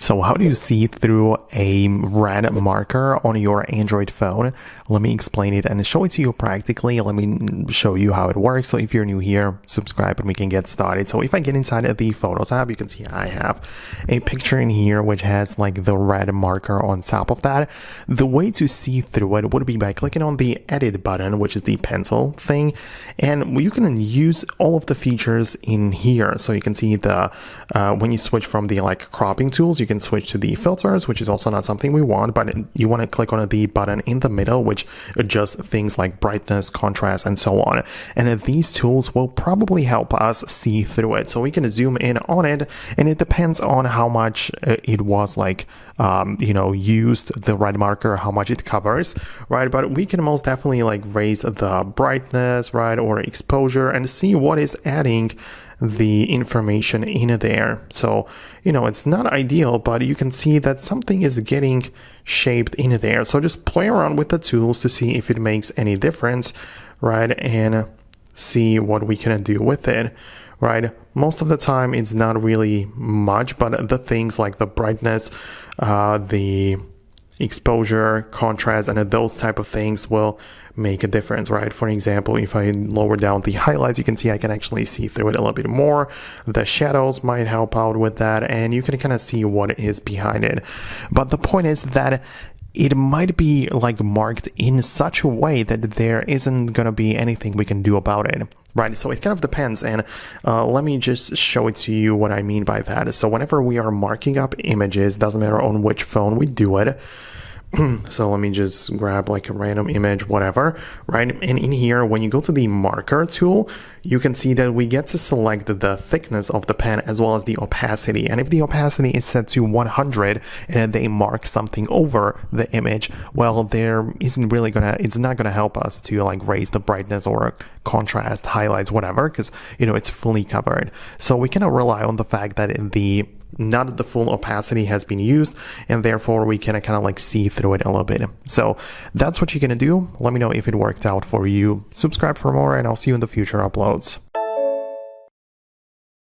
So how do you see through a red marker on your Android phone? Let me explain it and show it to you practically. Let me show you how it works. So if you're new here, subscribe and we can get started. So if I get inside of the Photos app, you can see I have a picture in here which has like the red marker on top of that. The way to see through it would be by clicking on the edit button, which is the pencil thing. And you can use all of the features in here. So you can see the when you switch from the like cropping tools, you can switch to the filters, which is also not something we want, but you want to click on the button in the middle, which adjusts things like brightness, contrast, and so on. And these tools will probably help us see through it. So we can zoom in on it, and it depends on how much it was like, used the red marker, how much it covers, right? But we can most definitely like raise the brightness, right, or exposure and see what is adding the information in there. So, it's not ideal, but you can see that something is getting shaped in there. So just play around with the tools to see if it makes any difference, right? And see what we can do with it, right? Most of the time it's not really much, but the things like the brightness, the exposure, contrast, and those type of things will make a difference, right? For example, if I lower down the highlights, you can see I can actually see through it a little bit more. The shadows might help out with that, and you can kind of see what is behind it. But the point is that it might be like marked in such a way that there isn't going to be anything we can do about it, right? So it kind of depends. And let me just show it to you what I mean by that. So whenever we are marking up images, doesn't matter on which phone we do it. So let me just grab like a random image, whatever, right? And in here, when you go to the marker tool, you can see that we get to select the thickness of the pen as well as the opacity. And if the opacity is set to 100 and they mark something over the image, well, it's not gonna help us to like raise the brightness or contrast, highlights, whatever, because it's fully covered. So we cannot rely on the fact that not the full opacity has been used, and therefore we can kind of like see through it a little bit. So that's what you're gonna do. Let me know if it worked out for you. Subscribe for more, and I'll see you in the future uploads.